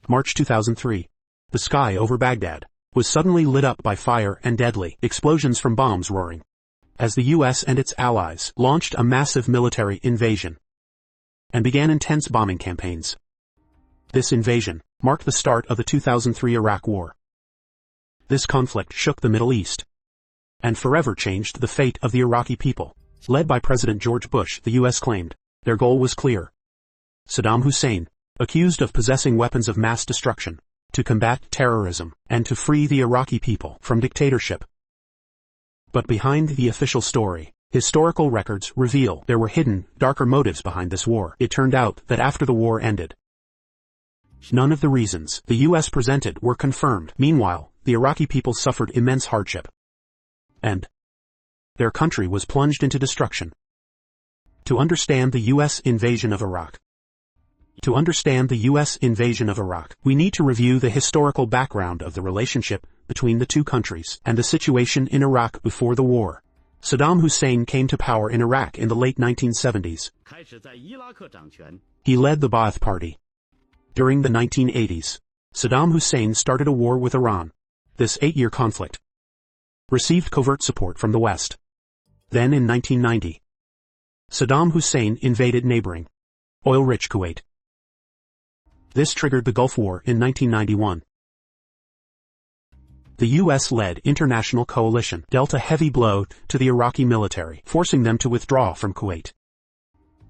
March 2003. The sky over Baghdad was suddenly lit up by fire and deadly explosions from bombs roaring, as the U.S. and its allies launched a massive military invasion and began intense bombing campaigns. This invasion marked the start of the 2003 Iraq War. This conflict shook the Middle East and forever changed the fate of the Iraqi people. Led by President George Bush, the U.S. claimed their goal was clear: Saddam Hussein, accused of possessing weapons of mass destruction, to combat terrorism and to free the Iraqi people from dictatorship. But behind the official story, historical records reveal there were hidden, darker motives behind this war. It turned out that after the war ended, none of the reasons the U.S. presented were confirmed. Meanwhile, the Iraqi people suffered immense hardship, and their country was plunged into destruction. To understand the U.S. invasion of Iraq, we need to review the historical background of the relationship between the two countries and the situation in Iraq before the war. Saddam Hussein came to power in Iraq in the late 1970s. He led the Ba'ath Party. During the 1980s, Saddam Hussein started a war with Iran. This 8-year conflict received covert support from the West. Then in 1990, Saddam Hussein invaded neighboring, oil-rich Kuwait. This triggered the Gulf War in 1991. The U.S.-led international coalition dealt a heavy blow to the Iraqi military, forcing them to withdraw from Kuwait.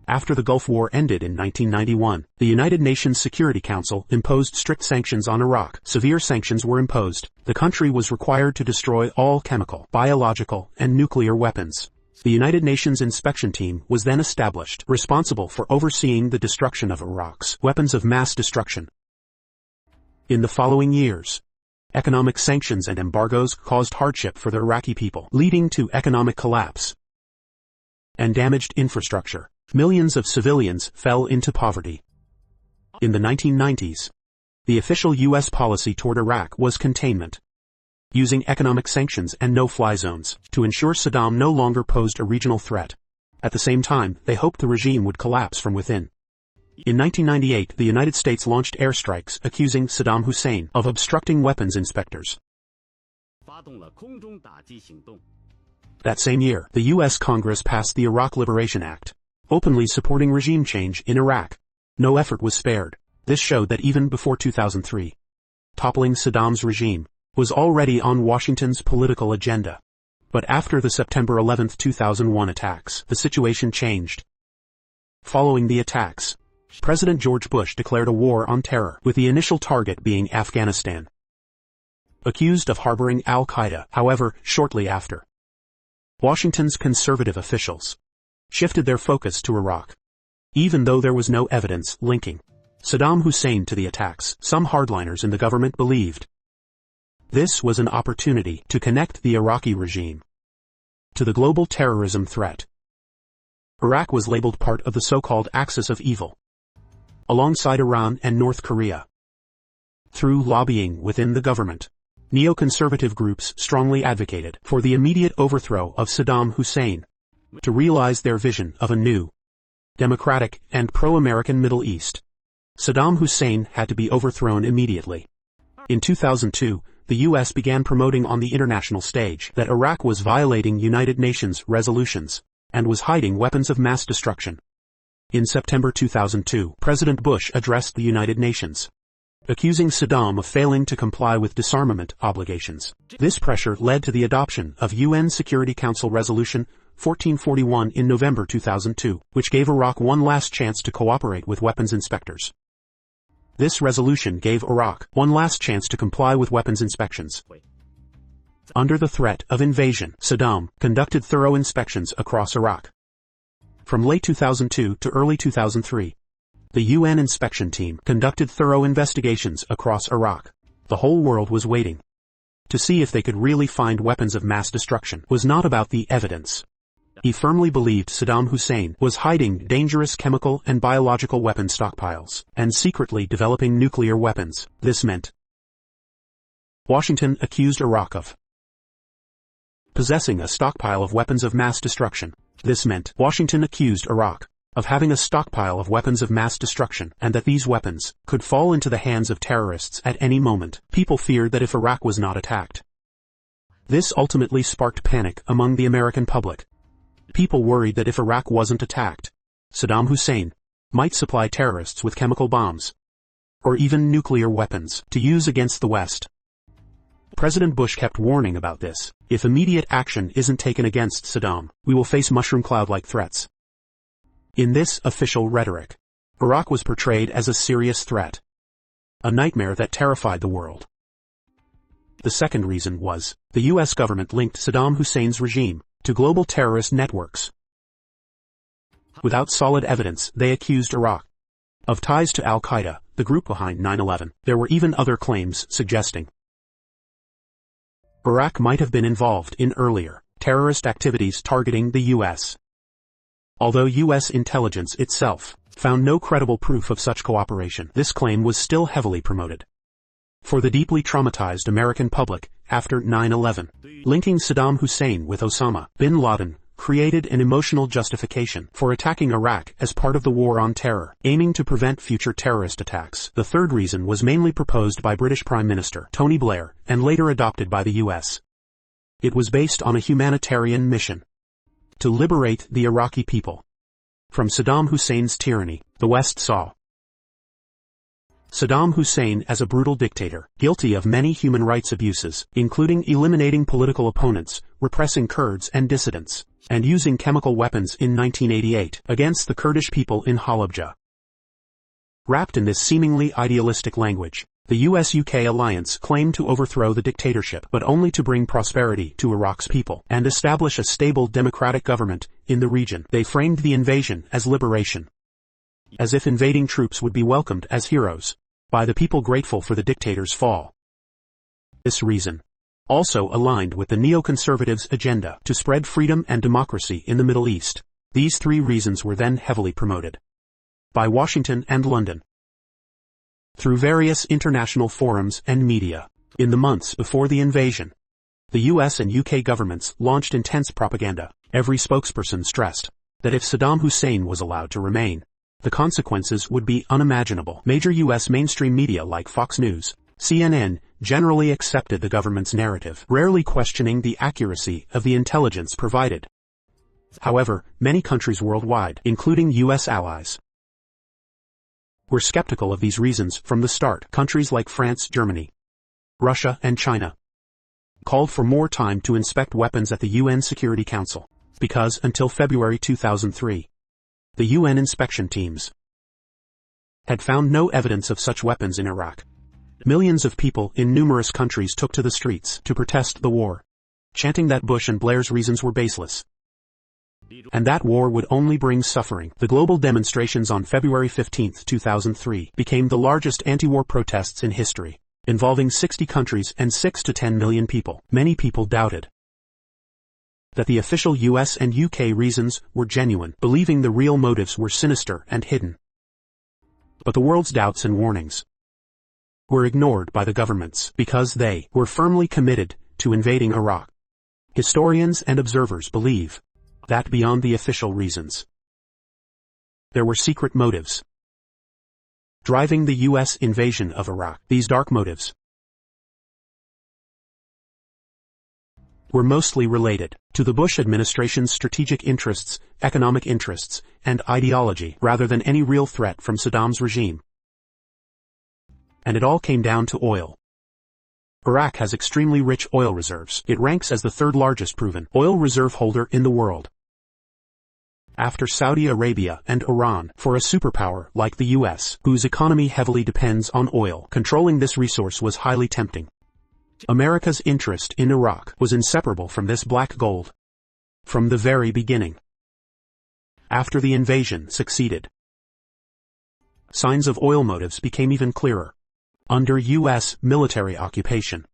After the Gulf War ended in 1991, the United Nations Security Council imposed strict sanctions on Iraq. Severe sanctions were imposed. The country was required to destroy all chemical, biological, and nuclear weapons. The United Nations inspection team was then established, responsible for overseeing the destruction of Iraq's weapons of mass destruction. In the following years, economic sanctions and embargoes caused hardship for the Iraqi people, leading to economic collapse and damaged infrastructure. Millions of civilians fell into poverty. In the 1990s, the official U.S. policy toward Iraq was containment, using economic sanctions and no-fly zones to ensure Saddam no longer posed a regional threat. At the same time, they hoped the regime would collapse from within. In 1998, the United States launched airstrikes accusing Saddam Hussein of obstructing weapons inspectors. That same year, the U.S. Congress passed the Iraq Liberation Act, openly supporting regime change in Iraq. No effort was spared. This showed that even before 2003, toppling Saddam's regime was already on Washington's political agenda. But after the September 11, 2001 attacks, the situation changed. Following the attacks, President George Bush declared a war on terror, with the initial target being Afghanistan. Accused of harboring al-Qaeda, however, shortly after, Washington's conservative officials shifted their focus to Iraq. Even though there was no evidence linking Saddam Hussein to the attacks, some hardliners in the government believed this was an opportunity to connect the Iraqi regime to the global terrorism threat. Iraq was labeled part of the so-called Axis of Evil, alongside Iran and North Korea. Through lobbying within the government, neoconservative groups strongly advocated for the immediate overthrow of Saddam Hussein to realize their vision of a new, democratic, and pro-American Middle East. Saddam Hussein had to be overthrown immediately. In 2002, the U.S. began promoting on the international stage that Iraq was violating United Nations resolutions and was hiding weapons of mass destruction. In September 2002, President Bush addressed the United Nations, accusing Saddam of failing to comply with disarmament obligations. This pressure led to the adoption of UN Security Council Resolution 1441 in November 2002, which gave Iraq one last chance to cooperate with weapons inspectors. This resolution gave Iraq one last chance to comply with weapons inspections. Under the threat of invasion, Saddam conducted thorough inspections across Iraq. From late 2002 to early 2003, the UN inspection team conducted thorough investigations across Iraq. The whole world was waiting to see if they could really find weapons of mass destruction. It was not about the evidence. He firmly believed Saddam Hussein was hiding dangerous chemical and biological weapon stockpiles and secretly developing nuclear weapons. This meant Washington accused Iraq of possessing a stockpile of weapons of mass destruction. This meant Washington accused Iraq of having a stockpile of weapons of mass destruction, and that these weapons could fall into the hands of terrorists at any moment. People feared that if Iraq was not attacked, this ultimately sparked panic among the American public. People worried that if Iraq wasn't attacked, Saddam Hussein might supply terrorists with chemical bombs or even nuclear weapons to use against the West. President Bush kept warning about this. If immediate action isn't taken against Saddam, we will face mushroom cloud-like threats. In this official rhetoric, Iraq was portrayed as a serious threat, a nightmare that terrified the world. The second reason was, the U.S. government linked Saddam Hussein's regime to global terrorist networks. Without solid evidence, they accused Iraq of ties to al-Qaeda, the group behind 9/11. There were even other claims suggesting Iraq might have been involved in earlier terrorist activities targeting the U.S. Although U.S. intelligence itself found no credible proof of such cooperation, this claim was still heavily promoted. For the deeply traumatized American public, after 9/11, linking Saddam Hussein with Osama bin Laden created an emotional justification for attacking Iraq as part of the war on terror, aiming to prevent future terrorist attacks. The third reason was mainly proposed by British Prime Minister Tony Blair and later adopted by the U.S. It was based on a humanitarian mission to liberate the Iraqi people from Saddam Hussein's tyranny. The West saw Saddam Hussein as a brutal dictator, guilty of many human rights abuses, including eliminating political opponents, repressing Kurds and dissidents, and using chemical weapons in 1988 against the Kurdish people in Halabja. Wrapped in this seemingly idealistic language, the US-UK alliance claimed to overthrow the dictatorship, but only to bring prosperity to Iraq's people and establish a stable democratic government in the region. They framed the invasion as liberation, as if invading troops would be welcomed as heroes by the people grateful for the dictator's fall. This reason also aligned with the neoconservatives' agenda to spread freedom and democracy in the Middle East. These three reasons were then heavily promoted by Washington and London through various international forums and media. In the months before the invasion, the US and UK governments launched intense propaganda. Every spokesperson stressed that if Saddam Hussein was allowed to remain, the consequences would be unimaginable. Major US mainstream media like Fox News, CNN, generally accepted the government's narrative, rarely questioning the accuracy of the intelligence provided. However, many countries worldwide, including US allies, were skeptical of these reasons from the start. Countries like France, Germany, Russia, and China called for more time to inspect weapons at the UN Security Council, because until February 2003, the UN inspection teams had found no evidence of such weapons in Iraq. Millions of people in numerous countries took to the streets to protest the war, chanting that Bush and Blair's reasons were baseless, and that war would only bring suffering. The global demonstrations on February 15, 2003 became the largest anti-war protests in history, involving 60 countries and 6 to 10 million people. Many people doubted that the official US and UK reasons were genuine, believing the real motives were sinister and hidden. But the world's doubts and warnings were ignored by the governments because they were firmly committed to invading Iraq. Historians and observers believe that beyond the official reasons, there were secret motives driving the US invasion of Iraq. These dark motives were mostly related to the Bush administration's strategic interests, economic interests, and ideology, rather than any real threat from Saddam's regime. And it all came down to oil. Iraq has extremely rich oil reserves. It ranks as the third largest proven oil reserve holder in the world, after Saudi Arabia and Iran. For a superpower like the US, whose economy heavily depends on oil, controlling this resource was highly tempting. America's interest in Iraq was inseparable from this black gold from the very beginning. After the invasion succeeded, signs of oil motives became even clearer. Under U.S. military occupation,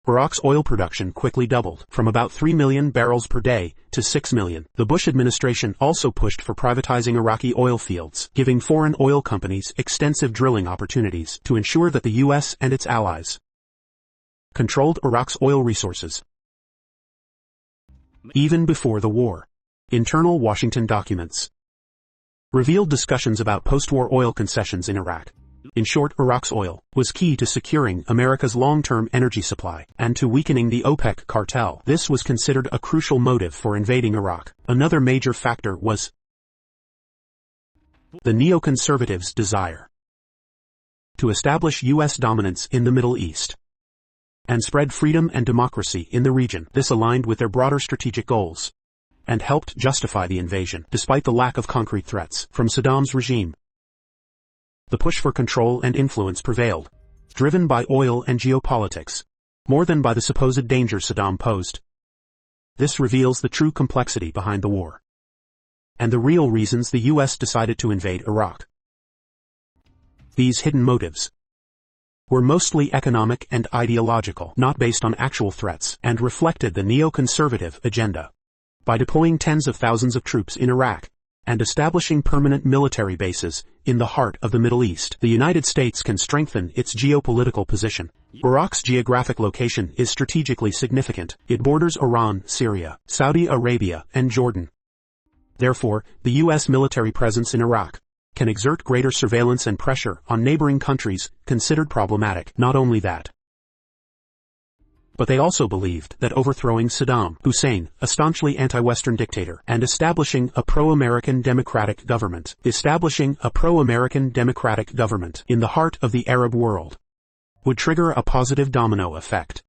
Iraq's oil production quickly doubled, from about 3 million barrels per day to 6 million. The Bush administration also pushed for privatizing Iraqi oil fields, giving foreign oil companies extensive drilling opportunities to ensure that the U.S. and its allies controlled Iraq's oil resources. Even before the war, internal Washington documents revealed discussions about post-war oil concessions in Iraq. In short, Iraq's oil was key to securing America's long-term energy supply and to weakening the OPEC cartel. This was considered a crucial motive for invading Iraq. Another major factor was the neoconservatives' desire to establish U.S. dominance in the Middle East and spread freedom and democracy in the region. This aligned with their broader strategic goals and helped justify the invasion, despite the lack of concrete threats from Saddam's regime. The push for control and influence prevailed, driven by oil and geopolitics, more than by the supposed danger Saddam posed. This reveals the true complexity behind the war and the real reasons the U.S. decided to invade Iraq. These hidden motives were mostly economic and ideological, not based on actual threats, and reflected the neoconservative agenda. By deploying tens of thousands of troops in Iraq and establishing permanent military bases in the heart of the Middle East, the United States can strengthen its geopolitical position. Iraq's geographic location is strategically significant. It borders Iran, Syria, Saudi Arabia, and Jordan. Therefore, the U.S. military presence in Iraq can exert greater surveillance and pressure on neighboring countries considered problematic. Not only that, but they also believed that overthrowing Saddam Hussein, a staunchly anti-Western dictator, and establishing a pro-American democratic government in the heart of the Arab world would trigger a positive domino effect.